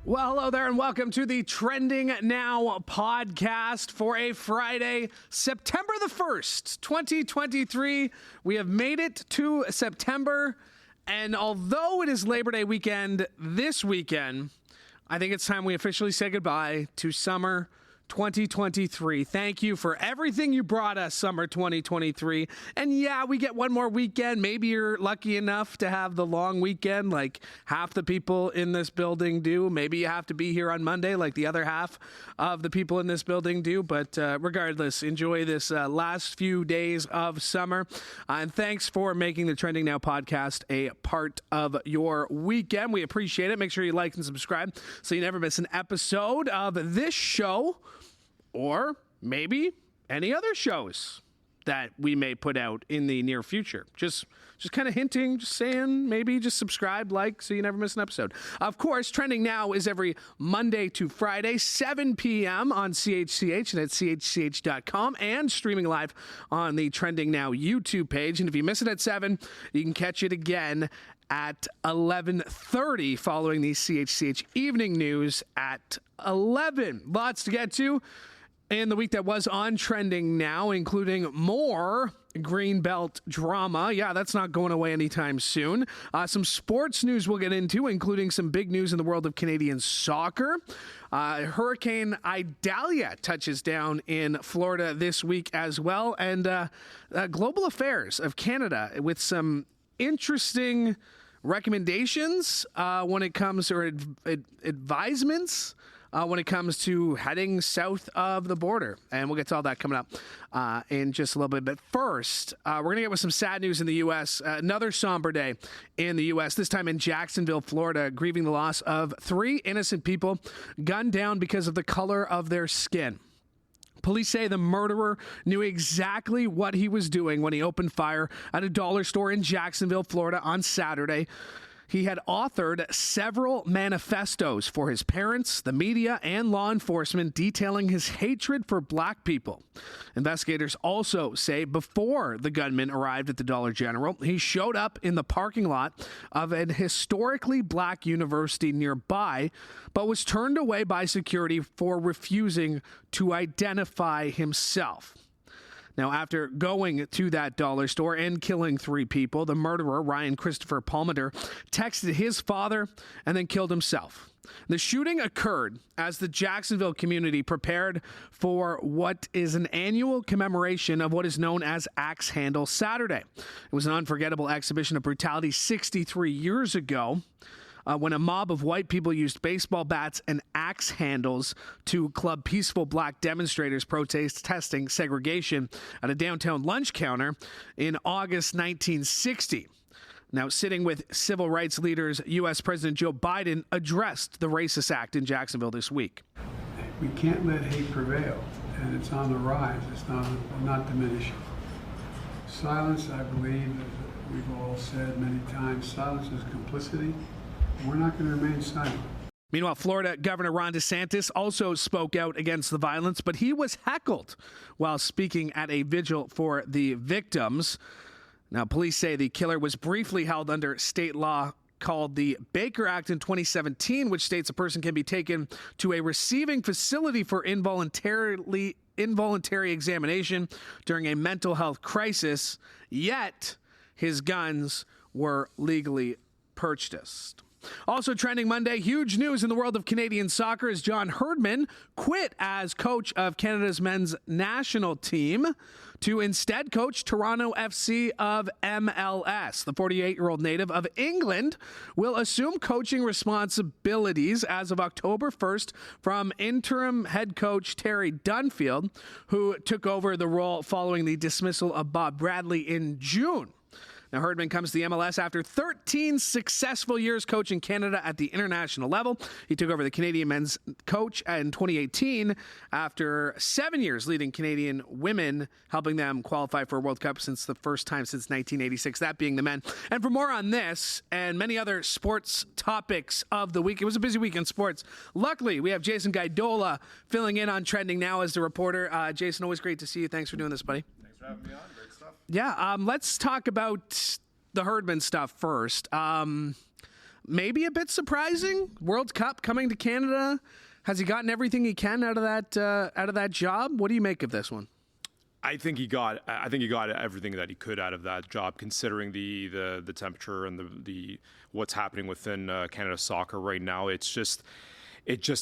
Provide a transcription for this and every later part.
Well, hello there and welcome to the Trending Now podcast for a Friday, September the 1st, 2023. We have made it to September, and although it is Labor Day weekend this weekend, I think it's time we officially say goodbye to summer 2023. Thank you for everything you brought us, summer 2023. And yeah, we get one more weekend. Maybe you're lucky enough to have the long weekend like half the people in this building do. Maybe you have to be here on Monday like the other half of the people in this building do. But regardless, enjoy this last few days of summer. And thanks for making the Trending Now podcast a part of your weekend. We appreciate it. Make sure you like and subscribe so you never miss an episode of this show, or maybe any other shows that we may put out in the near future. Just kind of hinting, just saying, maybe just subscribe, like, so you never miss an episode. Of course, Trending Now is every Monday to Friday, 7 p.m. on CHCH and at chch.com, and streaming live on the Trending Now YouTube page. And if you miss it at 7, you can catch it again at 11:30 following the CHCH evening news at 11. Lots to get to in the week that was on Trending Now, including more Greenbelt Drama. Yeah, that's not going away anytime soon. Some sports news we'll get into, including some big news in the world of Canadian soccer. Hurricane Idaila touches down in Florida this week as well. And global affairs of Canada with some interesting recommendations when it comes, or advisements when it comes to heading south of the border. And we'll get to all that coming up in just a little bit. But first, we're going to get with some sad news in the U.S. Another somber day in the U.S., this time in Jacksonville, Florida, grieving the loss of 3 innocent people gunned down because of the color of their skin. Police say the murderer knew exactly what he was doing when he opened fire at a dollar store in Jacksonville, Florida on Saturday. He had authored several manifestos for his parents, the media, and law enforcement detailing his hatred for black people. Investigators also say before the gunman arrived at the Dollar General, he showed up in the parking lot of an historically black university nearby, but was turned away by security for refusing to identify himself. Now, after going to that dollar store and killing 3 people, the murderer, Ryan Christopher Palmater, texted his father and then killed himself. The shooting occurred as the Jacksonville community prepared for what is an annual commemoration of what is known as Axe Handle Saturday. It was an unforgettable exhibition of brutality 63 years ago. When a mob of white people used baseball bats and axe handles to club peaceful black demonstrators protesting segregation at a downtown lunch counter in August 1960. Now, sitting with civil rights leaders, U.S. President Joe Biden addressed the racist act in Jacksonville this week. We can't let hate prevail, and it's on the rise. It's not diminishing. Silence, I believe, as we've all said many times, silence is complicity. We're not going to remain silent. Meanwhile, Florida Governor Ron DeSantis also spoke out against the violence, but he was heckled while speaking at a vigil for the victims. Now, police say the killer was briefly held under state law called the Baker Act in 2017, which states a person can be taken to a receiving facility for involuntary examination during a mental health crisis, yet his guns were legally purchased. Also trending Monday, huge news in the world of Canadian soccer as John Herdman quit as coach of Canada's men's national team to instead coach Toronto FC of MLS. The 48-year-old native of England will assume coaching responsibilities as of October 1st from interim head coach Terry Dunfield, who took over the role following the dismissal of Bob Bradley in June. Now, Herdman comes to the MLS after 13 successful years coaching Canada at the international level. He took over the Canadian men's coach in 2018 after 7 years leading Canadian women, helping them qualify for a World Cup since the first time since 1986, that being the men. And for more on this and many other sports topics of the week, it was a busy week in sports. Luckily, we have Jason Idaila filling in on Trending Now as the reporter. Jason, always great to see you. Thanks for doing this, buddy. Thanks for having me on. Great stuff. Yeah, let's talk about the Herdman stuff first. maybe a bit surprising. World Cup coming to Canada. Has he gotten everything he can out of that job? What do you make of this one? I think he got everything that he could out of that job, considering the temperature and the what's happening within Canada soccer right now. It just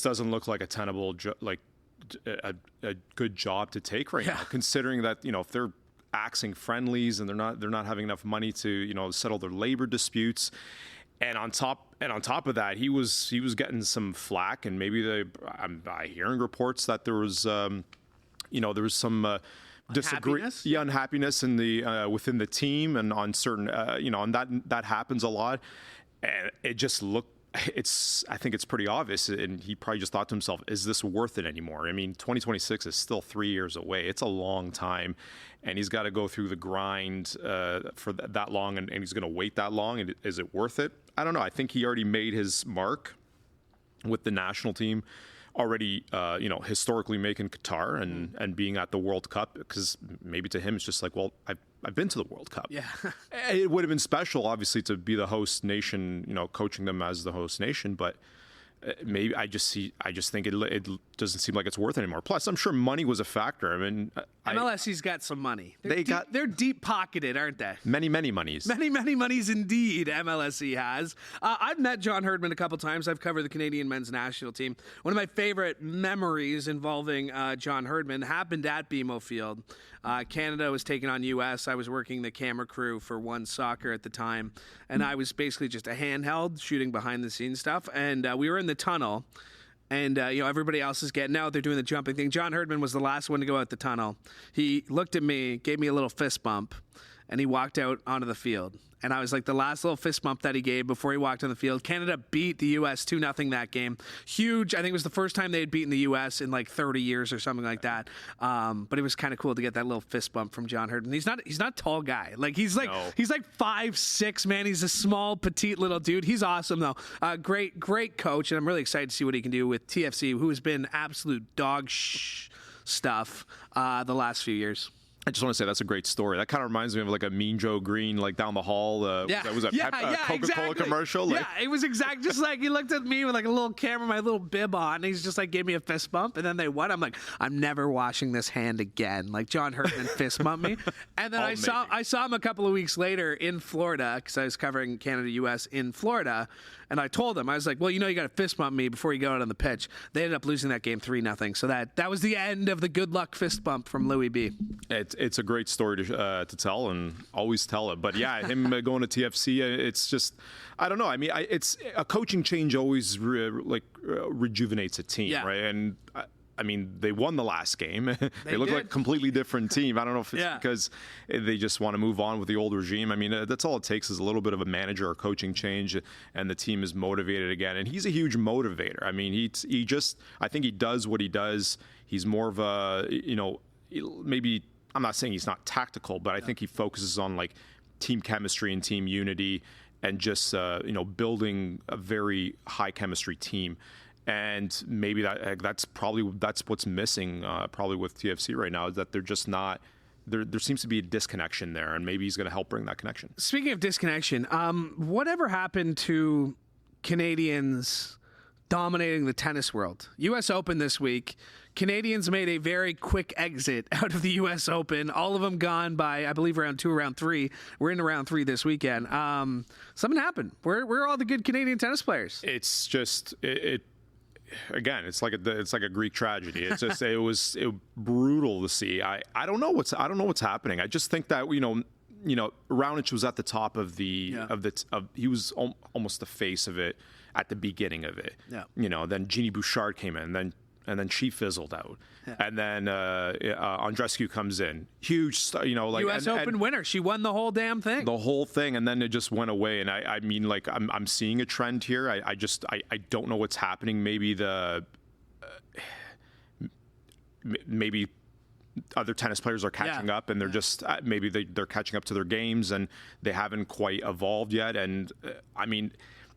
doesn't look like a tenable a good job to take right now, considering that if they're axing friendlies and they're not having enough money to settle their labor disputes. And on top of that, he was getting some flack, and maybe I'm hearing reports that there was some unhappiness in the within the team and on certain and that happens a lot, and it just looked. I think it's pretty obvious, and he probably just thought to himself, "Is this worth it anymore?" I mean, 2026 is still 3 years away. It's a long time, and he's got to go through the grind for that long, and he's going to wait that long. And is it worth it? I don't know. I think he already made his mark with the national team already, historically making Qatar and being at the World Cup, because maybe to him it's just like, well, I've been to the World Cup. Yeah. It would have been special, obviously, to be the host nation, coaching them as the host nation, but maybe I just think it doesn't seem like it's worth it anymore. Plus, I'm sure money was a factor. I mean, MLS's got some money. They're deep pocketed, aren't they? Many monies. Many monies indeed. MLSE has. I've met John Herdman a couple times. I've covered the Canadian men's national team. One of my favorite memories involving John Herdman happened at BMO Field. Canada was taking on U.S. I was working the camera crew for One Soccer at the time, and I was basically just a handheld shooting behind the scenes stuff. And we were in the tunnel, and everybody else is getting out. They're doing the jumping thing. John Herdman was the last one to go out the tunnel. He looked at me, gave me a little fist bump, and he walked out onto the field. And I was like the last little fist bump that he gave before he walked on the field. Canada beat the U.S. 2-0 that game. Huge. I think it was the first time they had beaten the U.S. in like 30 years or something like that. But it was kind of cool to get that little fist bump from John Herdman. He's not a tall guy. He's like 5'6", man. He's a small, petite little dude. He's awesome though. Great coach, and I'm really excited to see what he can do with TFC, who has been absolute dog stuff the last few years. I just want to say that's a great story. That kind of reminds me of like a Mean Joe Green, like down the hall. That was a Coca-Cola exactly. commercial. Yeah, it was exactly just like he looked at me with like a little camera, my little bib on, and he's just like gave me a fist bump, and then they won. I'm like, I'm never washing this hand again. Like John Herdman fist bumped me, and then I saw him a couple of weeks later in Florida because I was covering Canada-US in Florida. And I told him, I was like, well, you got to fist bump me before you go out on the pitch. They ended up losing that game 3-0. So that was the end of the good luck fist bump from Louie B. It's a great story to tell, and always tell it. But yeah, him going to TFC, it's just, I don't know. I mean, it's a coaching change always rejuvenates a team, right? And I mean, they won the last game. They look like a completely different team. I don't know if it's because they just want to move on with the old regime. I mean, that's all it takes is a little bit of a manager or coaching change, and the team is motivated again. And he's a huge motivator. I mean, I think he does what he does. He's more of a, maybe, I'm not saying he's not tactical, but I think he focuses on like team chemistry and team unity and just, building a very high chemistry team. And maybe that's what's missing probably with TFC right now, is that they're just not there seems to be a disconnection there, and maybe he's going to help bring that connection. Speaking of disconnection, whatever happened to Canadians dominating the tennis world? U.S. Open this week. Canadians made a very quick exit out of the U.S. Open. All of them gone by, I believe, round 2 or round 3. We're into round 3 this weekend. Something happened. Where are all the good Canadian tennis players? It's just again, it's like a Greek tragedy. It's just it was brutal to see. I don't know what's happening. I just think that Raonic was at the top of he was almost the face of it at the beginning of it. Yeah. Then Jeannie Bouchard came in, and then she fizzled out. Yeah. And then Andreescu comes in. Huge, U.S. Open winner. She won the whole damn thing. The whole thing, and then it just went away. And I mean, like, I'm seeing a trend here. I don't know what's happening. Maybe maybe other tennis players are catching up, and they're just maybe they're catching up to their games, and they haven't quite evolved yet. And I mean,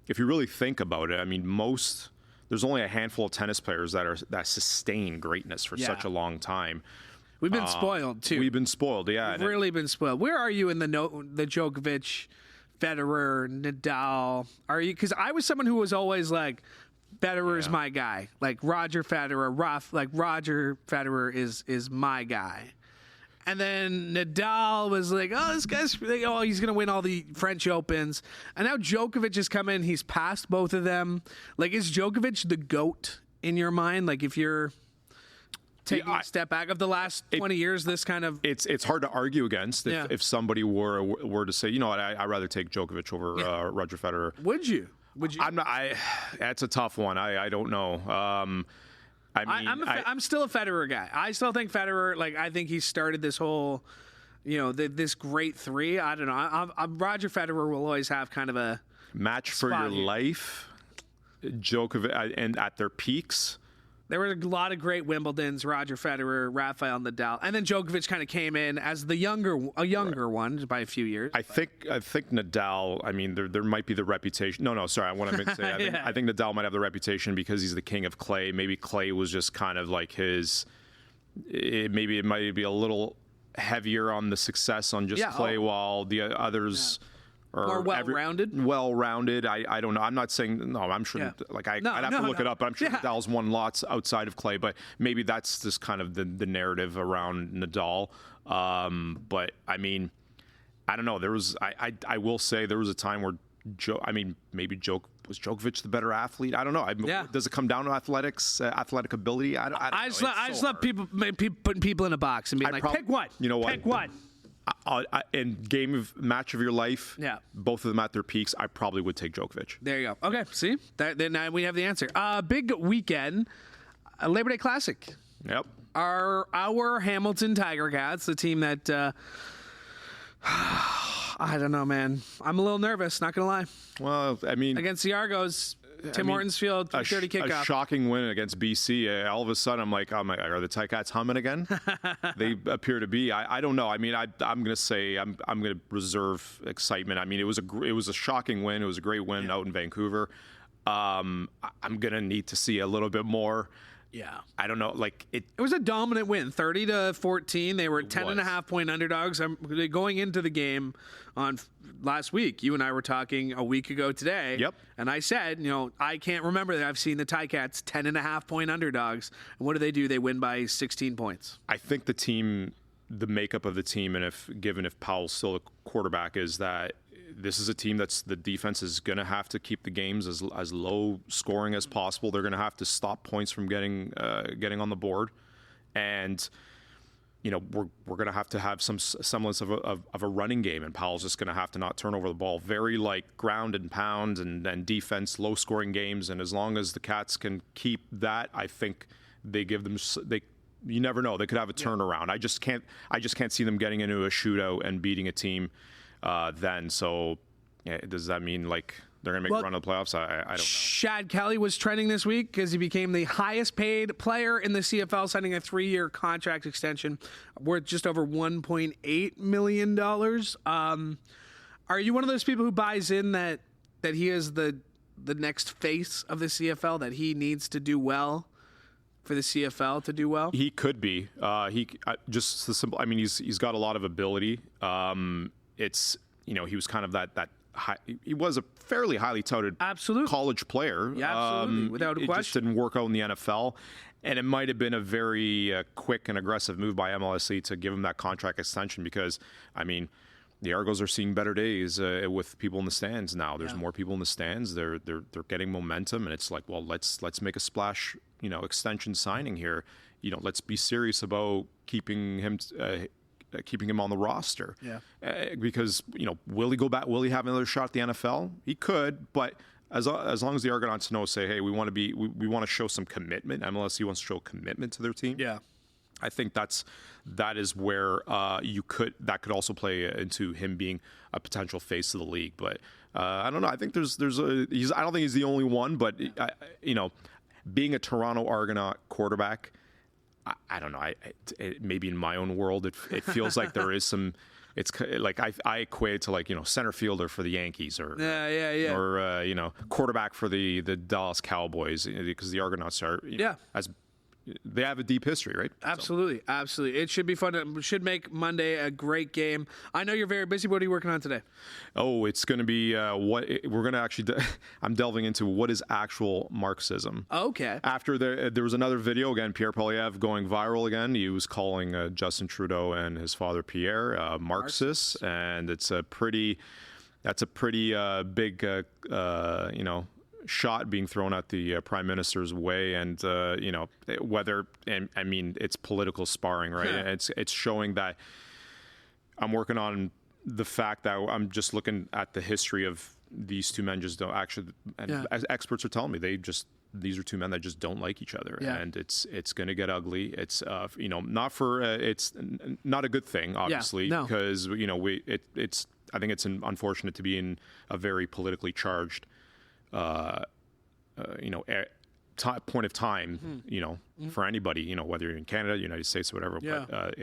if you really think about it, I mean, there's only a handful of tennis players that sustain greatness for such a long time. We've been spoiled too. We've been spoiled, yeah. We've really been spoiled. Where are you in the Djokovic, Federer, Nadal. Are you? Because I was someone who was always like, Federer's my guy. Like Roger Federer is my guy. And then Nadal was like, oh, this guy's, he's going to win all the French Opens. And now Djokovic has come in. He's passed both of them. Like, is Djokovic the GOAT in your mind? Like, if you're taking a step back of the last 20 years, this kind of... It's hard to argue against if somebody were to say, you know what, I'd rather take Djokovic over Roger Federer. Would you? That's a tough one. I don't know. I'm still a Federer guy. I still think Federer, like, I think he started this whole, this great three. I don't know. Roger Federer will always have kind of a match for your life. Djokovic, and at their peaks. There were a lot of great Wimbledons, Roger Federer, Rafael Nadal, and then Djokovic kind of came in as the younger one by a few years. I think Nadal, I mean, there might be the reputation. No, sorry, what I meant to say. I think Nadal might have the reputation because he's the king of clay. Maybe clay was just kind of like maybe it might be a little heavier on the success on just clay, while the others... Or well-rounded? Well-rounded. I don't know. I'm not saying... No, I'm sure... I'd have to look it up, but I'm sure Nadal's won lots outside of clay, but maybe that's just kind of the narrative around Nadal. But, I mean, I don't know. There was... I will say there was a time where... was Djokovic the better athlete? I don't know. Does it come down to athletics, athletic ability? I don't know. I just love people putting people in a box and being pick one. You know what? Pick one. In match of your life, both of them at their peaks, I probably would take Djokovic. There you go. Okay, see? Then now we have the answer. Big weekend, Labor Day Classic. Yep. Our Hamilton Tiger Cats, the team that... I don't know, man. I'm a little nervous, not going to lie. Well, I mean... Against the Argos... Tim Hortons Field, 30 kickoff. A shocking win against BC. All of a sudden, I'm like, oh my God, are the Ticats humming again? They appear to be. I don't know. I mean, I'm going to say I'm going to reserve excitement. I mean, it was a shocking win. It was a great win out in Vancouver. I'm going to need to see a little bit more. Yeah. I don't know. Like it was a dominant win, 30-14. They were 10.5-point underdogs. Going into the game on last week, you and I were talking a week ago today. Yep. And I said, I can't remember that I've seen the Ticats 10.5-point underdogs. And what do? They win by 16 points. I think the makeup of the team, and if Powell's still a quarterback, is that this is a team that's the defense is going to have to keep the games as low scoring as possible. They're going to have to stop points from getting on the board, and we're going to have some semblance of a running game, and Powell's just going to have to not turn over the ball. Very ground and pound and defense, low scoring games, and as long as the Cats can keep that, I think they give them you never know, they could have a turnaround. I just can't see them getting into a shootout and beating a team. Then, so does that mean they're going to make a run of the playoffs? I don't know. Shad Kelly was trending this week because he became the highest paid player in the CFL, signing a 3-year contract extension worth just over $1.8 million. Are you one of those people who buys in that he is the next face of the CFL, that he needs to do well for the CFL to do well? He could be. Just the simple. I mean, he's got a lot of ability. It's he was kind of that high, he was a fairly highly touted college player. Yeah, absolutely, without a question. It just didn't work out in the NFL, and it might have been a very quick and aggressive move by MLSE to give him that contract extension because, I mean, the Argos are seeing better days with people in the stands now. There's more people in the stands. They're getting momentum, and it's like, well, let's make a splash, extension signing here. Let's be serious about keeping him on the roster. Yeah. Because, will he go back? Will he have another shot at the NFL? He could, but as long as the Argonauts say, hey, we want to show some commitment. MLSE wants to show commitment to their team. Yeah. I think that is where that could also play into him being a potential face of the league. But I don't know. I think I don't think he's the only one, but being a Toronto Argonaut quarterback, I don't know. Maybe in my own world, it feels like there is some. It's like I equate to center fielder for the Yankees or or quarterback for the Dallas Cowboys, because the Argonauts are as they have a deep history, right? Absolutely. Absolutely. It should be fun. It should make Monday a great game. I know you're very busy. What are you working on today? Oh, it's going to be what we're going to actually, I'm delving into what is actual Marxism. Okay. After there was another video, again, Pierre Poilievre going viral again. He was calling Justin Trudeau and his father Pierre Marxists, and that's a pretty big, shot being thrown at the prime minister's way, and it's political sparring, right? Yeah. And it's showing that I'm working on the fact that I'm just looking at the history of these two men just don't actually, and as experts are telling me, these are two men that just don't like each other, and it's going to get ugly. It's it's not a good thing, obviously, because I think it's unfortunate to be in a very politically charged point of time, for anybody, whether you're in Canada, United States, or whatever. Yeah. But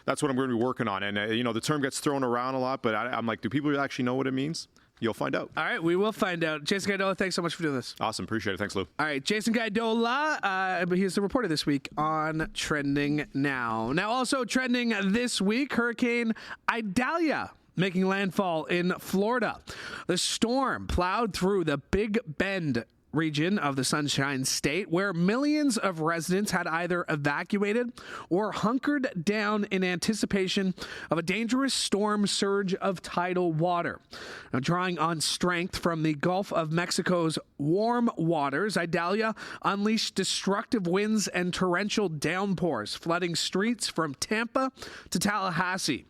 that's what I'm going to be working on. And, the term gets thrown around a lot, but I'm like, do people actually know what it means? You'll find out. All right, we will find out. Jason Idaila, thanks so much for doing this. Awesome. Appreciate it. Thanks, Lou. All right, Jason Idaila, he's the reporter this week on Trending Now. Now, also trending this week, Hurricane Idaila making landfall in Florida. The storm plowed through the Big Bend region of the Sunshine State, where millions of residents had either evacuated or hunkered down in anticipation of a dangerous storm surge of tidal water. Now, drawing on strength from the Gulf of Mexico's warm waters, Idaila unleashed destructive winds and torrential downpours, flooding streets from Tampa to Tallahassee.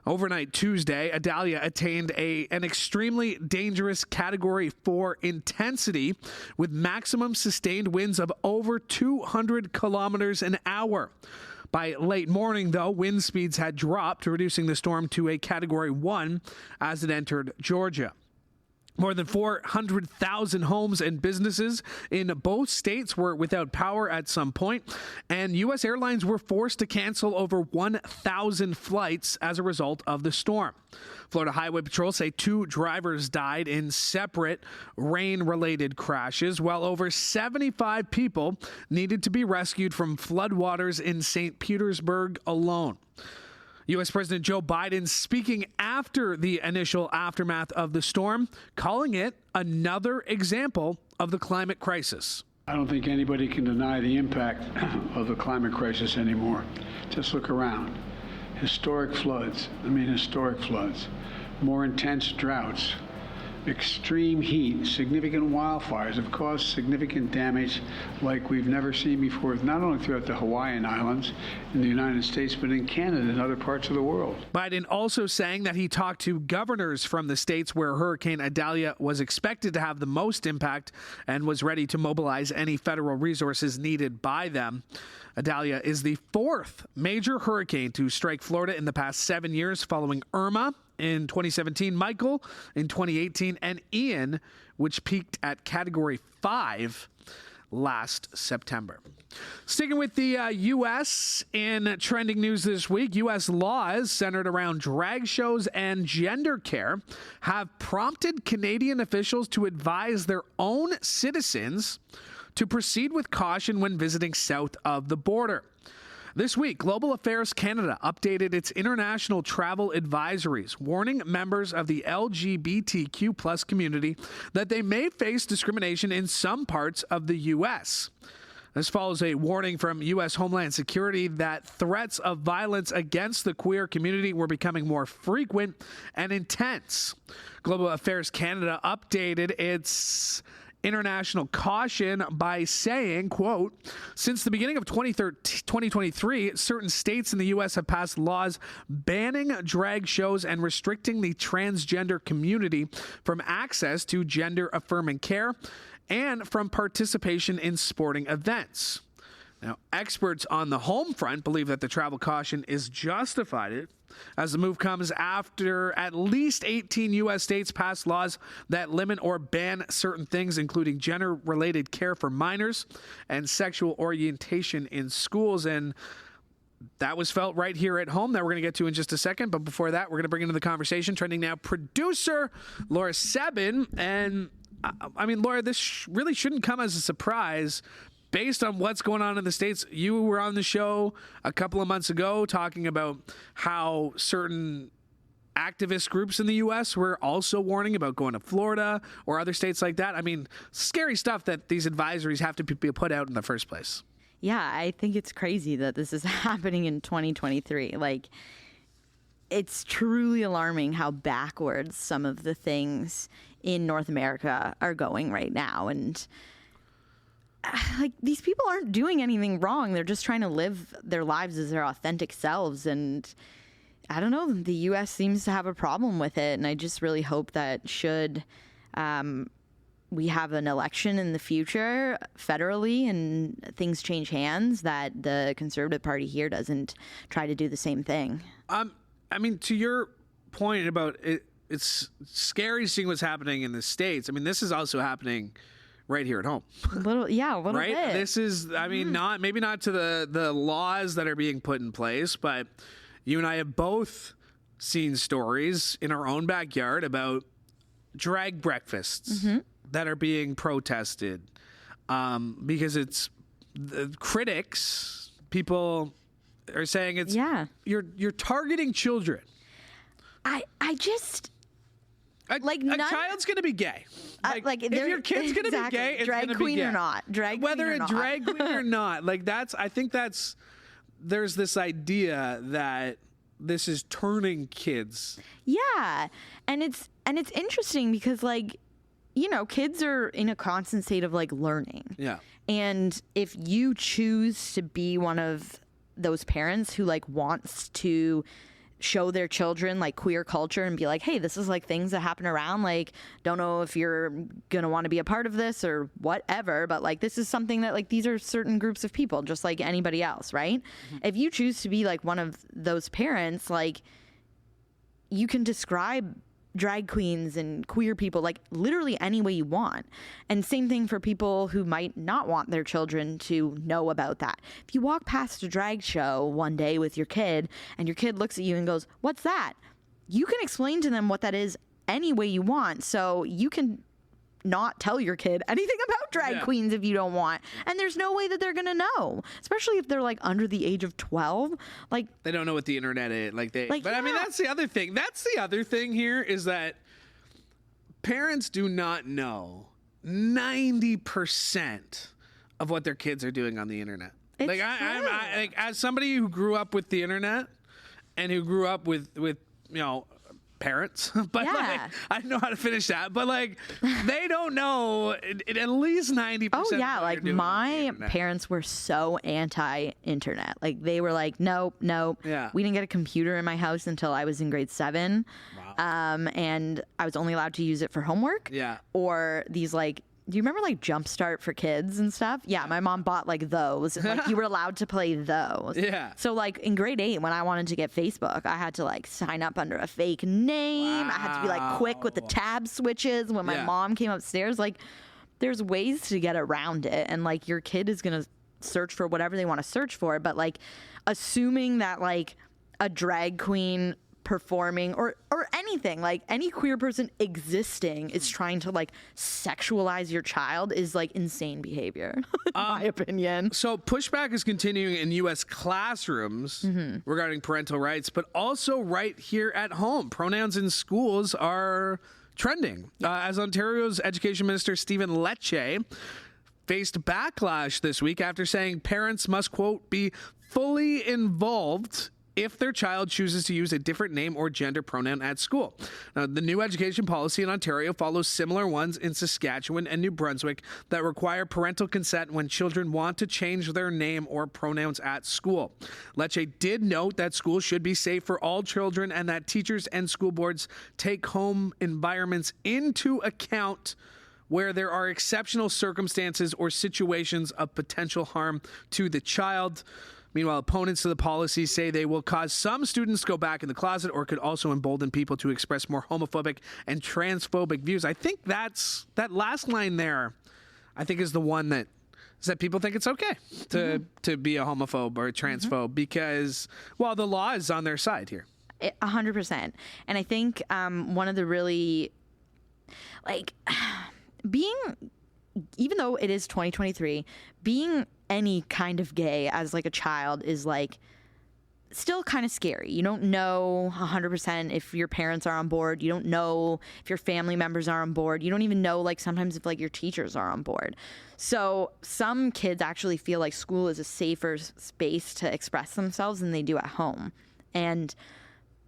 Overnight Tuesday, Idaila attained an extremely dangerous Category 4 intensity with maximum sustained winds of over 200 kilometers an hour. By late morning, though, wind speeds had dropped, reducing the storm to a Category 1 as it entered Georgia. More than 400,000 homes and businesses in both states were without power at some point, and U.S. airlines were forced to cancel over 1,000 flights as a result of the storm. Florida Highway Patrol say 2 drivers died in separate rain-related crashes, while over 75 people needed to be rescued from floodwaters in St. Petersburg alone. U.S. President Joe Biden speaking after the initial aftermath of the storm, calling it another example of the climate crisis. I don't think anybody can deny the impact of the climate crisis anymore. Just look around. Historic floods, more intense droughts, extreme heat, significant wildfires have caused significant damage like we've never seen before, not only throughout the Hawaiian Islands in the United States, but in Canada and other parts of the world. Biden also saying that he talked to governors from the states where Hurricane Idaila was expected to have the most impact and was ready to mobilize any federal resources needed by them. Idaila is the 4th major hurricane to strike Florida in the past 7 years, following Irma in 2017, Michael in 2018, and Ian, which peaked at Category 5 last September. Sticking with the U.S. in trending news this week, U.S. laws centered around drag shows and gender care have prompted Canadian officials to advise their own citizens to proceed with caution when visiting south of the border. This week, Global Affairs Canada updated its international travel advisories, warning members of the LGBTQ+ community that they may face discrimination in some parts of the U.S. This follows a warning from U.S. Homeland Security that threats of violence against the queer community were becoming more frequent and intense. Global Affairs Canada updated its international caution by saying, quote, since the beginning of 2023, certain states in the U.S. have passed laws banning drag shows and restricting the transgender community from access to gender-affirming care and from participation in sporting events. Now, experts on the home front believe that the travel caution is justified as the move comes after at least 18 U.S. states passed laws that limit or ban certain things, including gender-related care for minors and sexual orientation in schools. And that was felt right here at home that we're going to get to in just a second. But before that, we're going to bring into the conversation, trending now, producer Laura Sebin. And I mean, Laura, this really shouldn't come as a surprise. based on what's going on in the States, you were on the show a couple of months ago talking about how certain activist groups in the U.S. were also warning about going to Florida or other states like that. I mean, scary stuff that these advisories have to be put out in the first place. Yeah, I think it's crazy that this is happening in 2023. Like, it's truly alarming how backwards some of the things in North America are going right now. And like, these people aren't doing anything wrong. They're just trying to live their lives as their authentic selves. And I don't know, the U.S. seems to have a problem with it. And I just really hope that should we have an election in the future federally and things change hands, that the Conservative Party here doesn't try to do the same thing. I mean, to your point about it, it's scary seeing what's happening in the States. I mean, this is also happening right here at home. A little right? bit. This is, I mean, maybe not to the laws that are being put in place, but you and I have both seen stories in our own backyard about drag breakfasts that are being protested because it's the critics, people are saying it's you're targeting children. I just a child's gonna be gay. Like if your kid's gonna be gay, it's drag gonna queen be gay. or not, whether a drag queen or not. Like I think there's this idea that this is turning kids. Yeah, and it's interesting because, like, you know, kids are in a constant state of like learning. Yeah, and if you choose to be one of those parents who like wants to show their children like queer culture and be like, hey, this is like things that happen around, like, don't know if you're gonna want to be a part of this or whatever, but like this is something that like these are certain groups of people just like anybody else, right? If you choose to be like one of those parents, like, you can describe drag queens and queer people like literally any way you want. And same thing for people who might not want their children to know about that. If you walk past a drag show one day with your kid and your kid looks at you and goes, what's that? You can explain to them what that is any way you want. So you can not tell your kid anything about drag queens if you don't want. And there's no way that they're going to know, especially if they're like under the age of 12. Like, they don't know what the internet is. I mean, that's the other thing. That's the other thing here is that parents do not know 90% of what their kids are doing on the internet. It's I like, as somebody who grew up with the internet and who grew up with you know, parents, but like, I know how to finish that, but like, they don't know at least 90%. Oh yeah, like my parents were so anti-internet. Like they were like, nope. Yeah. We didn't get a computer in my house until I was in grade 7. Wow. And I was only allowed to use it for homework. Yeah. Or these like, do you remember like Jumpstart for kids and stuff? Yeah, my mom bought like those. And, like, you were allowed to play those. Yeah. So like in grade 8, when I wanted to get Facebook, I had to like sign up under a fake name. I had to be like quick with the tab switches when my mom came upstairs. Like, there's ways to get around it, and like your kid is gonna search for whatever they want to search for. But like, assuming that like a drag queen performing or anything, like any queer person existing is trying to like sexualize your child is like insane behavior, in my opinion. So pushback is continuing in U.S. classrooms regarding parental rights, but also right here at home. Pronouns in schools are trending. As Ontario's Education Minister Stephen Lecce faced backlash this week after saying parents must, quote, be fully involved if their child chooses to use a different name or gender pronoun at school. Now, the new education policy in Ontario follows similar ones in Saskatchewan and New Brunswick that require parental consent when children want to change their name or pronouns at school. Lecce did note that schools should be safe for all children and that teachers and school boards take home environments into account where there are exceptional circumstances or situations of potential harm to the child. Meanwhile, opponents to the policy say they will cause some students to go back in the closet or could also embolden people to express more homophobic and transphobic views. I think that last line there, I think, is the one that people think it's okay to be a homophobe or a transphobe because, well, the law is on their side here. 100%. And I think one of the really, like, being even though it is 2023, being any kind of gay as like a child is like still kind of scary. You don't know 100% if your parents are on board. You don't know if your family members are on board. You don't even know like sometimes if like your teachers are on board. So some kids actually feel like school is a safer space to express themselves than they do at home. And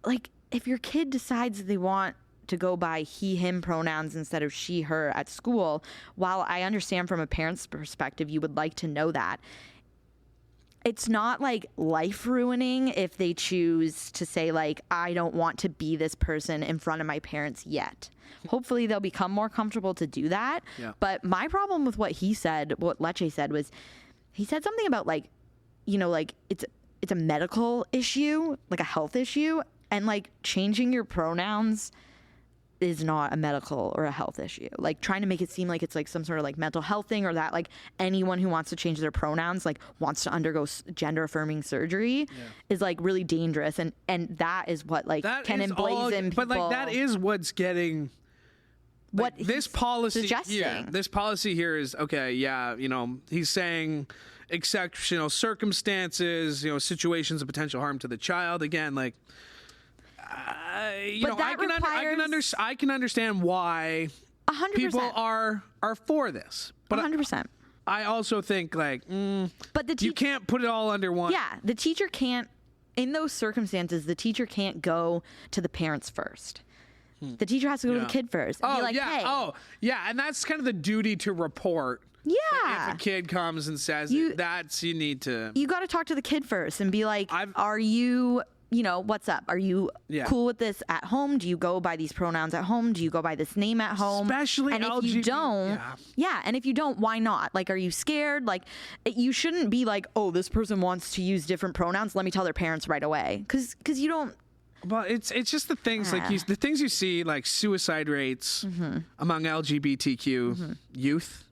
like if your kid decides they want to go by he, him pronouns instead of she, her at school, while I understand from a parent's perspective, you would like to know that, it's not like life ruining if they choose to say like, I don't want to be this person in front of my parents yet. Hopefully they'll become more comfortable to do that. Yeah. But my problem with what he said, what Lecce said, was he said something about like, you know, like it's a medical issue, like a health issue, and like changing your pronouns is not a medical or a health issue. Like trying to make it seem like it's like some sort of like mental health thing, or that like anyone who wants to change their pronouns like wants to undergo gender affirming surgery is like really dangerous, and that is what like That can is emblazon people. But like that is what's getting like, what this policy. suggesting. Yeah, this policy here is okay. Yeah, you know, he's saying exceptional circumstances, you know, situations of potential harm to the child. Again, like. You But know, that I can understand why 100%. people are for this, but 100%. I also think like But the you can't put it all under one. Yeah, the teacher can't, in those circumstances, the teacher can't go to the parents first. The teacher has to go to the kid first and Oh be like, yeah. hey. Oh yeah, and that's kind of the duty to report. Yeah. If a kid comes and says You need to. You got to talk to the kid first and be like, I've- are you, you know, what's up? Are you Yeah. cool with this at home? Do you go by these pronouns at home? Do you go by this name at home? Especially and if you LGBT don't, and if you don't, why not? Like, are you scared? Like, you shouldn't be like, oh, this person wants to use different pronouns. Let me tell their parents right away. Because you don't. Well, it's just the things like the things you see, like suicide rates among LGBTQ youth,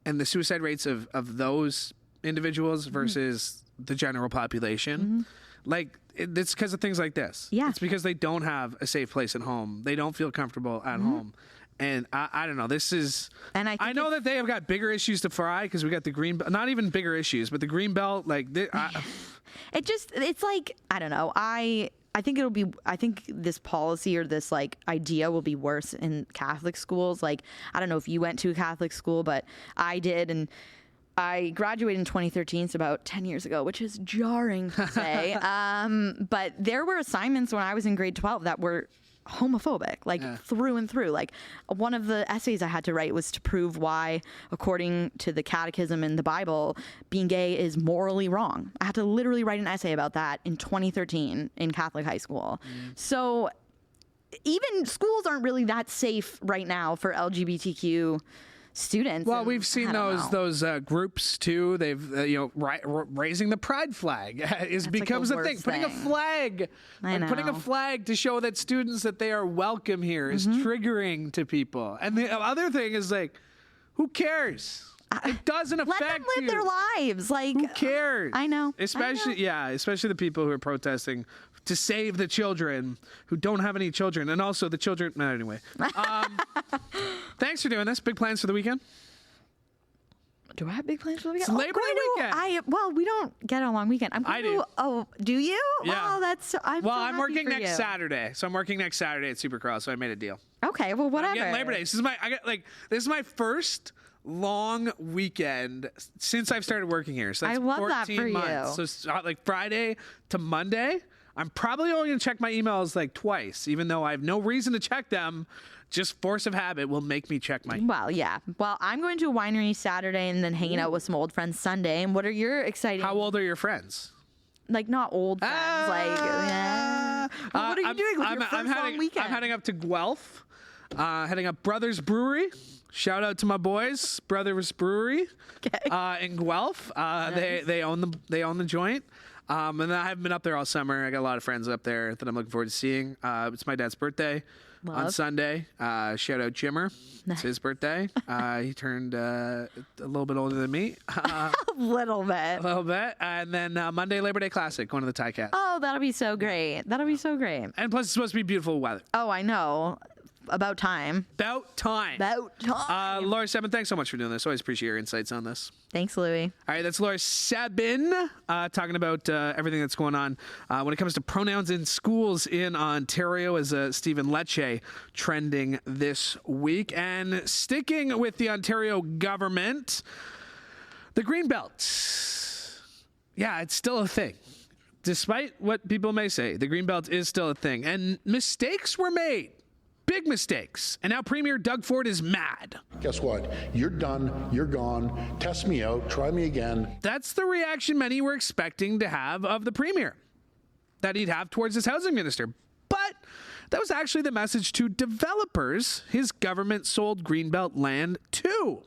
and the suicide rates of those individuals versus the general population. Like it's because of things like this. Yeah. It's because they don't have a safe place at home. They don't feel comfortable at home. And I don't know. This is. And I know that they have got bigger issues to fry because we got the green. Not even bigger issues, but the green belt. Like It's like, I don't know. I think this policy or this like idea will be worse in Catholic schools. Like, I don't know if you went to a Catholic school, but I did, and I graduated in 2013, so about 10 years ago, which is jarring to say. But there were assignments when I was in grade 12 that were homophobic, like through and through. Like one of the essays I had to write was to prove why, according to the catechism in the Bible, being gay is morally wrong. I had to literally write an essay about that in 2013 in Catholic high school. So even schools aren't really that safe right now for LGBTQ students. Well, we've seen those groups too. They've raising the pride flag becomes a thing. Putting a flag, putting a flag to show that students that they are welcome here is triggering to people. And the other thing is like, who cares? It doesn't affect Let them live their lives. Like, who cares? I know. Especially the people who are protesting to save the children who don't have any children, and also the children. No, anyway. Thanks for doing this. Big plans for the weekend? Do I have big plans for the weekend? It's Labor Day weekend. Well, we don't get a long weekend. I do. Oh, do you? Yeah. Wow, I'm working next Saturday, so I'm working next Saturday at Supercross. So I made a deal. Okay, well, whatever. I'm getting Labor Day. This is my first long weekend since I've started working here. So that's I love 14 that for months. you. So like Friday to Monday, I'm probably only going to check my emails like twice, even though I have no reason to check them. Just force of habit will make me check my. Well, yeah. Well, I'm going to a winery Saturday and then hanging out with some old friends Sunday. And what are your exciting? How old are your friends? Like not old friends. What are you doing with your first long weekend? I'm heading up to Guelph. Heading up Brothers Brewery. Shout out to my boys, Brothers Brewery, in Guelph. Nice. They own the joint. And I haven't been up there all summer. I got a lot of friends up there that I'm looking forward to seeing. It's my dad's birthday on Sunday. Shout out Jimmer. It's his birthday. He turned a little bit older than me. A little bit. And then Monday, Labor Day Classic, going to the Tie Cat. Oh, that'll be so great. And plus, it's supposed to be beautiful weather. Oh, I know. about time. About time. Laura Sebin, thanks so much for doing this. Always appreciate your insights on this. Thanks, Louie. All right, that's Laura Sebin talking about everything that's going on when it comes to pronouns in schools in Ontario, as Stephen Lecce trending this week. And sticking with the Ontario government, the Greenbelt. Yeah, it's still a thing. Despite what people may say, the Greenbelt is still a thing. And mistakes were made. Big mistakes. And now Premier Doug Ford is mad. Guess what? You're done. You're gone. Test me out. Try me again. That's the reaction many were expecting to have of the Premier, that he'd have towards his housing minister. But that was actually the message to developers his government sold Greenbelt land to.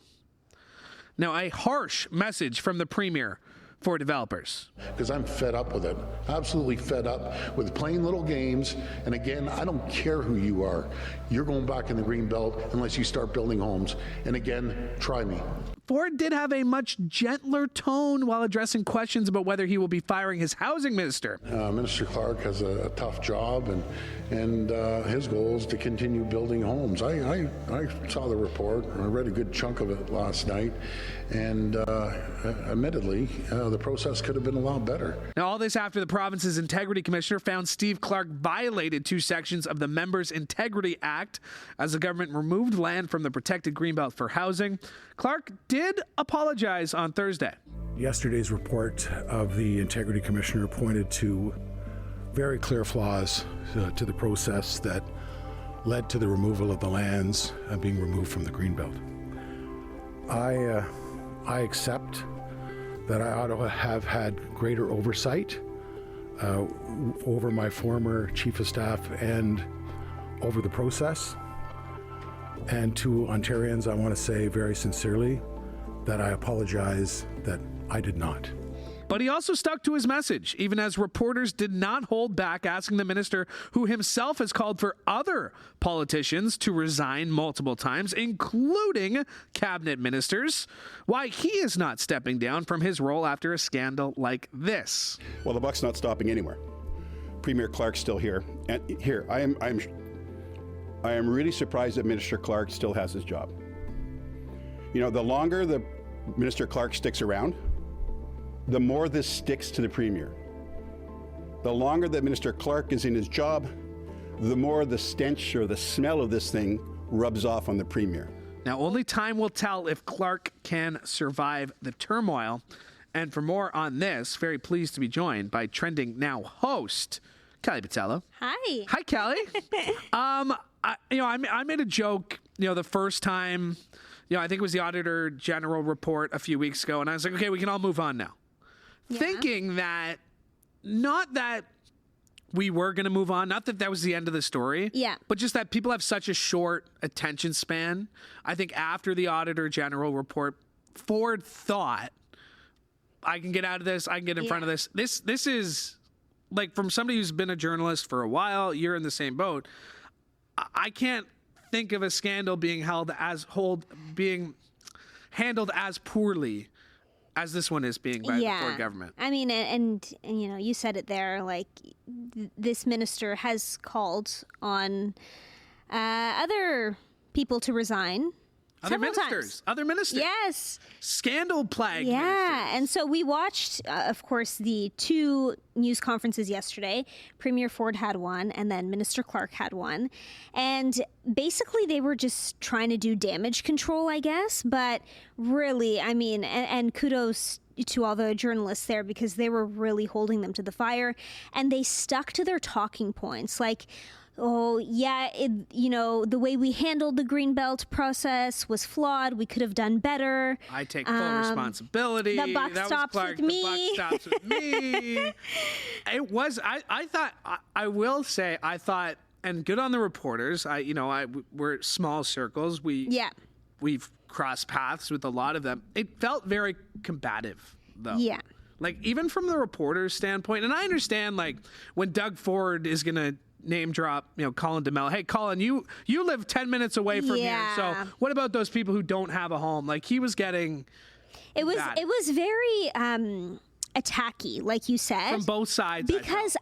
Now, a harsh message from the Premier for developers. Because I'm fed up with it. Absolutely fed up with playing little games. And again, I don't care who you are. You're going back in the Greenbelt unless you start building homes. And again, try me. Ford did have a much gentler tone while addressing questions about whether he will be firing his housing minister. Minister Clark has a tough job, and his goal is to continue building homes. I saw the report. I read a good chunk of it last night, and admittedly, the process could have been a lot better. Now, all this after the province's integrity commissioner found Steve Clark violated 2 sections of the Members' Integrity Act as the government removed land from the protected Greenbelt for housing. Clark did apologize on Thursday. Yesterday's report of the Integrity Commissioner pointed to very clear flaws to the process that led to the removal of the lands being removed from the Greenbelt. I accept that I ought to have had greater oversight over my former chief of staff and over the process. And to Ontarians, I want to say very sincerely that I apologize that I did not. But he also stuck to his message, even as reporters did not hold back asking the minister, who himself has called for other politicians to resign multiple times, including cabinet ministers, why he is not stepping down from his role after a scandal like this. Well, the buck's not stopping anywhere. Premier Clark's still here. And here, I am really surprised that Minister Clark still has his job. You know, the longer the Minister Clark sticks around, the more this sticks to the Premier. The longer that Minister Clark is in his job, the more the stench or the smell of this thing rubs off on the Premier. Now, only time will tell if Clark can survive the turmoil. And for more on this, very pleased to be joined by Trending Now host, Kelly Patello. Hi. Hi, Kelly. I made a joke, the first time, I think it was the Auditor General report a few weeks ago, and I was like, okay, we can all move on now. Yeah. Thinking that, not that we were going to move on, not that that was the end of the story, but just that people have such a short attention span. I think after the Auditor General report, Ford thought, I can get out of this, I can get in front of this. This is, like, from somebody who's been a journalist for a while, you're in the same boat. I can't think of a scandal being handled as poorly as this one is being by the Ford government. I mean, and you said it there, like, this minister has called on other people to resign. Other ministers. Yes. Scandal plague. Yeah. Ministers. And so we watched, of course, the 2 news conferences yesterday. Premier Ford had one, and then Minister Clark had one. And basically they were just trying to do damage control, I guess. But really, I mean, and kudos to all the journalists there, because they were really holding them to the fire. And they stuck to their talking points. Like, oh, yeah, the way we handled the Greenbelt process was flawed. We could have done better. I take full responsibility. The buck stops with me. The buck stops with me. It was, I thought, I will say, I thought, and good on the reporters. We're small circles. We've crossed paths with a lot of them. It felt very combative, though. Yeah. Like, even from the reporter's standpoint, and I understand, like, when Doug Ford is going to name drop, Colin DeMello. Hey, Colin, you live 10 minutes away from here. So what about those people who don't have a home? Like, he was getting It was very attacky, like you said. From both sides. Because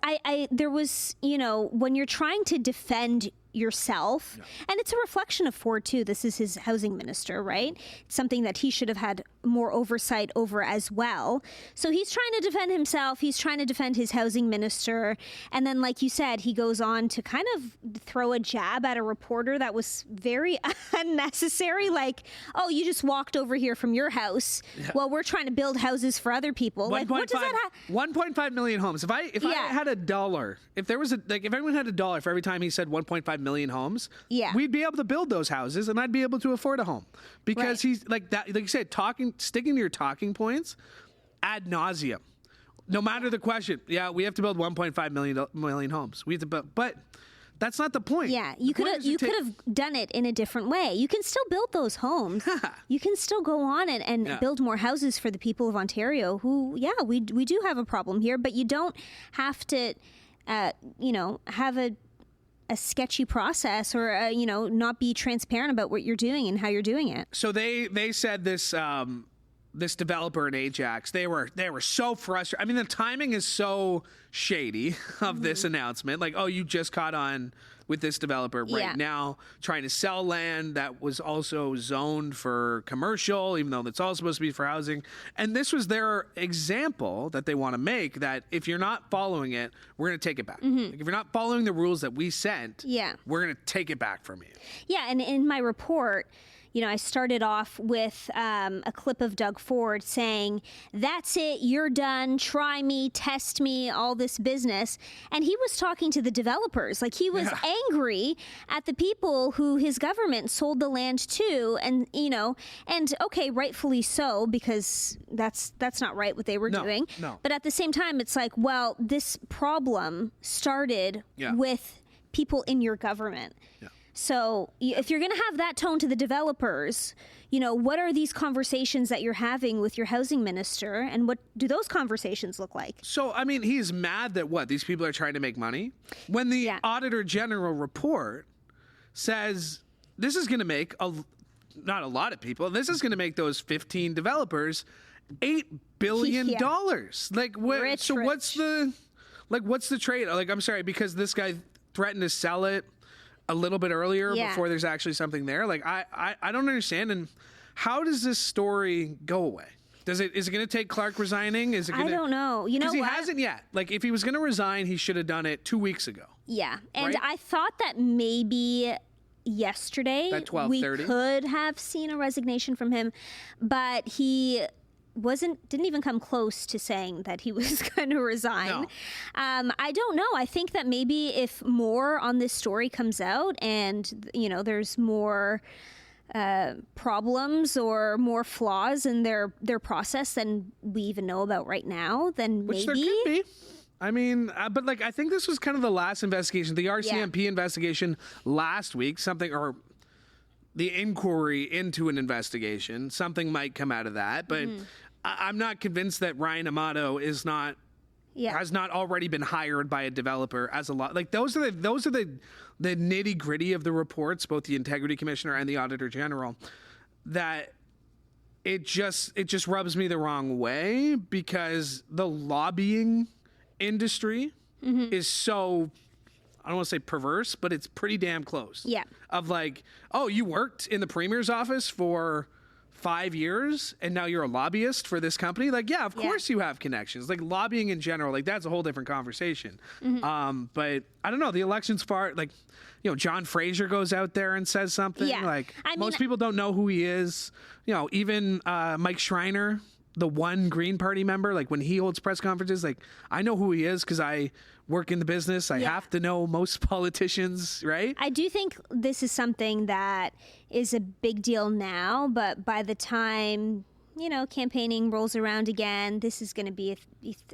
there was, when you're trying to defend yourself. And it's a reflection of Ford too. This is his housing minister, right? It's something that he should have had more oversight over as well. So he's trying to defend himself. He's trying to defend his housing minister. And then, like you said, he goes on to kind of throw a jab at a reporter that was very unnecessary. Like, oh, you just walked over here from your house while we're trying to build houses for other people. Like, what does that have? 1.5 million homes. If I had $1, if there was if everyone had $1 for every time he said 1.5 million homes, we'd be able to build those houses, and I'd be able to afford a home because he's like that. Like you said, sticking to your talking points ad nauseum. No matter the question, we have to build 1.5 million homes. We have to build, but that's not the point. Yeah, you could have done it in a different way. You can still build those homes. You can still go on and build more houses for the people of Ontario who, we do have a problem here, but you don't have to, have a sketchy process or, not be transparent about what you're doing and how you're doing it. So they said this, this developer in Ajax, they were so frustrated. I mean, the timing is so shady of this announcement. Like, oh, you just caught on with this developer right now trying to sell land that was also zoned for commercial, even though that's all supposed to be for housing. And this was their example that they want to make, that if you're not following it, we're going to take it back. Like, if you're not following the rules that we sent, we're going to take it back from you. Yeah, and in my report, I started off with a clip of Doug Ford saying, "That's it, you're done, try me, test me, all this business." And he was talking to the developers. Like, he was angry at the people who his government sold the land to. And, and okay, rightfully so, because that's not right what they were doing. No. But at the same time, it's like, well, this problem started with people in your government. Yeah. So if you're going to have that tone to the developers, what are these conversations that you're having with your housing minister, and what do those conversations look like? So, I mean, he's mad that these people are trying to make money? When the Auditor General report says this is going to make not a lot of people, this is going to make those 15 developers $8 billion. Like, what's the trade? Like, I'm sorry, because this guy threatened to sell it a little bit earlier before there's actually something there. Like, I don't understand. And how does this story go away? Is it going to take Clark resigning? Is it going I don't know. You know what? Because he hasn't yet. Like, if he was going to resign, he should have done it 2 weeks ago. Yeah. And I thought that maybe yesterday we could have seen a resignation from him, but he didn't even come close to saying that he was going to resign. No. I don't know. I think that maybe if more on this story comes out and, there's more problems or more flaws in their process than we even know about right now, then Which maybe. There could be. I mean, but I think this was kind of the last investigation, the RCMP investigation last week, or the inquiry into an investigation. Something might come out of that, but I'm not convinced that Ryan Amato has not already been hired by a developer as a lot. Like, those are the nitty gritty of the reports, both the Integrity Commissioner and the Auditor General, that it just rubs me the wrong way, because the lobbying industry is so, I don't want to say perverse, but it's pretty damn close. Yeah. Of like, oh, you worked in the Premier's office for 5 years and now you're a lobbyist for this company? Like, yeah, of course you have connections. Like, lobbying in general, like, that's a whole different conversation. But I don't know, the election's far, like, John Fraser goes out there and says something. Yeah. Like, most people don't know who he is. Even Mike Schreiner, the one Green Party member, like, when he holds press conferences, like, I know who he is because I work in the business. I have to know most politicians, right? I do think this is something that is a big deal now, but by the time, campaigning rolls around again, this is going to be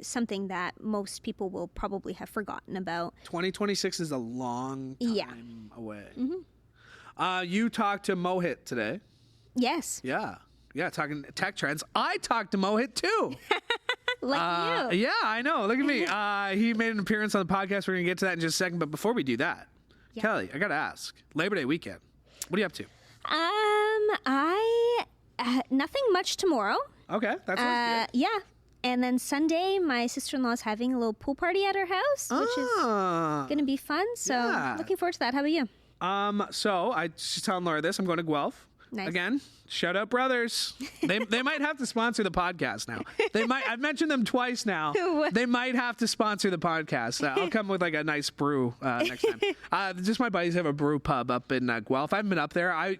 something that most people will probably have forgotten about. 2026 is a long time away. You talked to Mohit today. Yes. Yeah, talking tech trends. I talked to Mohit too. Like you. Yeah, I know. Look at me. He made an appearance on the podcast. We're going to get to that in just a second. But before we do that, Kelly, I got to ask. Labor Day weekend. What are you up to? Nothing much tomorrow. Okay, that sounds good. Yeah. And then Sunday, my sister-in-law is having a little pool party at her house, which is going to be fun. So looking forward to that. How about you? So I just telling Laura this. I'm going to Guelph. Nice. Again, shout out brothers. They might have to sponsor the podcast now. They might. I've mentioned them twice now. They might have to sponsor the podcast. I'll come with like a nice brew next time. Just my buddies have a brew pub up in Guelph. I haven't been up there. I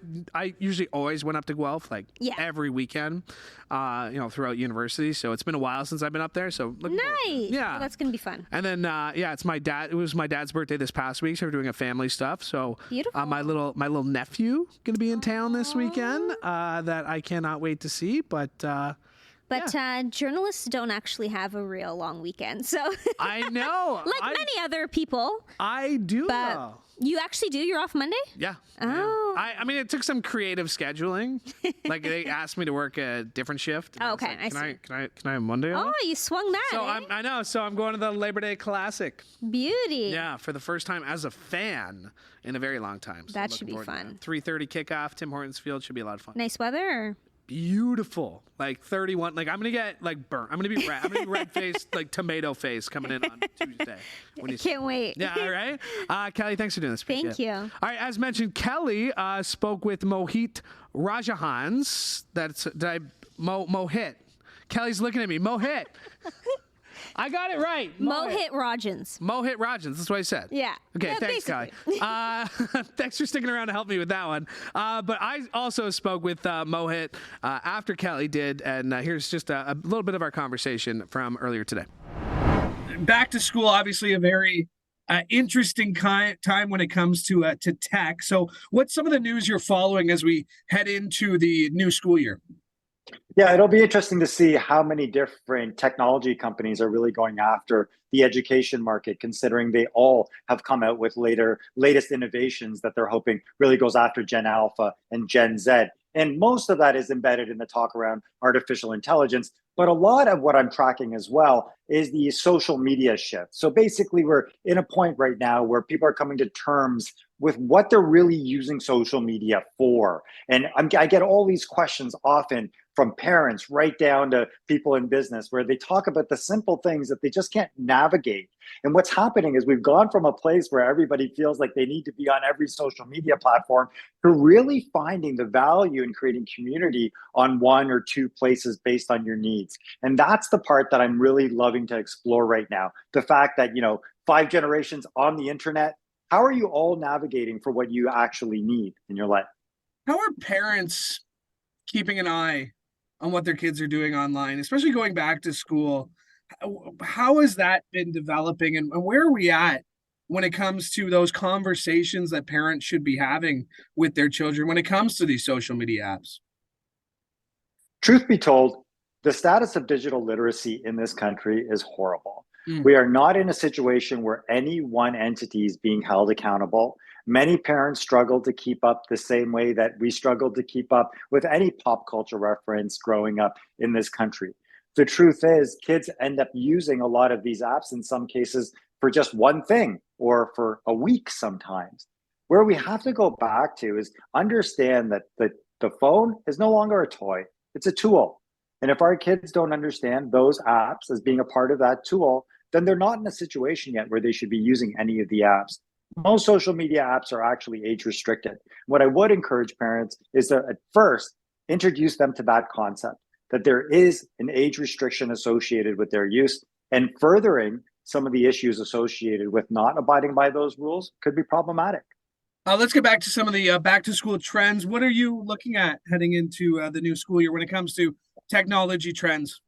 usually always went up to Guelph every weekend. Throughout university. So it's been a while since I've been up there. So nice. Yeah, well, that's gonna be fun. And then it's my dad. It was my dad's birthday this past week, so we're doing a family stuff. So beautiful. My little nephew gonna be in town this weekend. That I cannot wait to see. But journalists don't actually have a real long weekend. So I know, many other people. I do. But you actually do? You're off Monday? Yeah. Oh. I mean, it took some creative scheduling. Like they asked me to work a different shift. Oh, okay. Like, can I have Monday off? Oh, you swung that. So eh? I know. So I'm going to the Labor Day Classic. Beauty. Yeah, for the first time as a fan in a very long time. So that should be fun. 3:30 kickoff, Tim Hortons Field, should be a lot of fun. Nice weather? Or? Beautiful, like 31. Like I'm gonna get like burnt. I'm gonna be red. I'm gonna be red faced, like tomato face coming in on Tuesday. Can't wait. Yeah, all right. Kelly, thanks for doing this. Thank you. All right, as mentioned, Kelly spoke with Mohit Rajahans. Mohit. Kelly's looking at me. Mohit. I got it right. Mohit Rajans. Mohit Rajans. That's what I said. Yeah. Okay, yeah, thanks, Kelly. Thanks for sticking around to help me with that one. But I also spoke with Mohit after Kelly did, and here's just a little bit of our conversation from earlier today. Back to school, obviously a very interesting time when it comes to tech. So what's some of the news you're following as we head into the new school year? Yeah, it'll be interesting to see how many different technology companies are really going after the education market, considering they all have come out with latest innovations that they're hoping really goes after Gen Alpha and Gen Z. And most of that is embedded in the talk around artificial intelligence. But a lot of what I'm tracking as well is the social media shift. So basically, we're in a point right now where people are coming to terms with what they're really using social media for. And I get all these questions often from parents right down to people in business where they talk about the simple things that they just can't navigate. And what's happening is we've gone from a place where everybody feels like they need to be on every social media platform to really finding the value in creating community on one or two places based on your needs. And that's the part that I'm really loving to explore right now. The fact that, 5 generations on the internet, how are you all navigating for what you actually need in your life? How are parents keeping an eye on what their kids are doing online, especially going back to school? How has that been developing, and where are we at when it comes to those conversations that parents should be having with their children when it comes to these social media apps? Truth be told, the status of digital literacy in this country is horrible. We are not in a situation where any one entity is being held accountable. Many parents struggle to keep up the same way that we struggled to keep up with any pop culture reference growing up in this country. The truth is, kids end up using a lot of these apps in some cases for just one thing or for a week sometimes. Where we have to go back to is understand that the phone is no longer a toy, it's a tool. And if our kids don't understand those apps as being a part of that tool, then they're not in a situation yet where they should be using any of the apps. Most social media apps are actually age restricted. What I would encourage parents is to at first introduce them to that concept, that there is an age restriction associated with their use, and furthering some of the issues associated with not abiding by those rules could be problematic. Let's get back to some of the back to school trends. What are you looking at heading into the new school year when it comes to technology trends?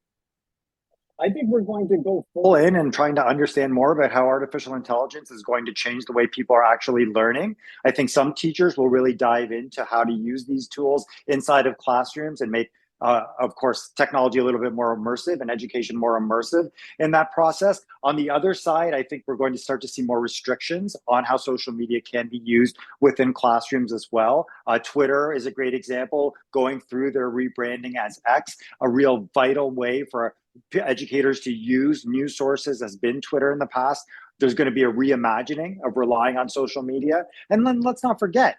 I think we're going to go full in and trying to understand more about how artificial intelligence is going to change the way people are actually learning. I think some teachers will really dive into how to use these tools inside of classrooms and make, of course, technology a little bit more immersive and education more immersive in that process. On the other side, I think we're going to start to see more restrictions on how social media can be used within classrooms as well. Twitter is a great example, going through their rebranding as X. A real vital way for educators to use news sources has been Twitter in the past. There's going to be a reimagining of relying on social media. And then let's not forget,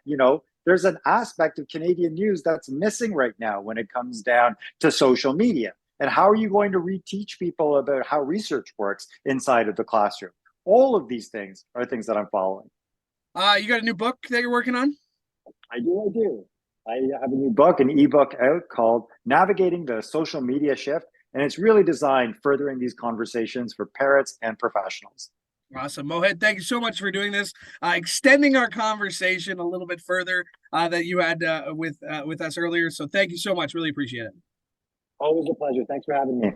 there's an aspect of Canadian news that's missing right now when it comes down to social media. And how are you going to reteach people about how research works inside of the classroom? All of these things are things that I'm following. You got a new book that you're working on? I do. I have a new book, an ebook out called Navigating the Social Media Shift, and it's really designed furthering these conversations for parents and professionals. Awesome. Mohit, thank you so much for doing this, extending our conversation a little bit further that you had with us earlier. So thank you so much. Really appreciate it. Always a pleasure. Thanks for having me.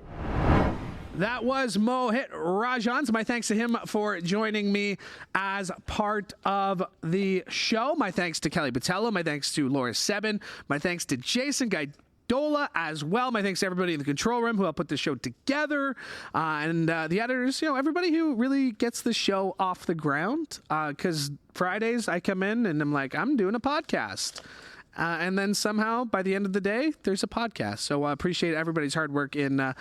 That was Mohit Rajans. My thanks to him for joining me as part of the show. My thanks to Kelly Botello. My thanks to Laura Sebin. My thanks to Jason Gaidola as well. My thanks to everybody in the control room who helped put the show together. And the editors, everybody who really gets the show off the ground. Because Fridays I come in and I'm like, I'm doing a podcast. And then somehow, by the end of the day, there's a podcast. So I appreciate everybody's hard work in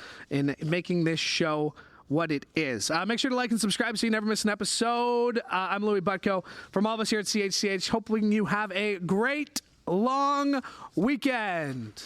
making this show what it is. Make sure to like and subscribe so you never miss an episode. I'm Louie Butko. From all of us here at CHCH, hoping you have a great, long weekend.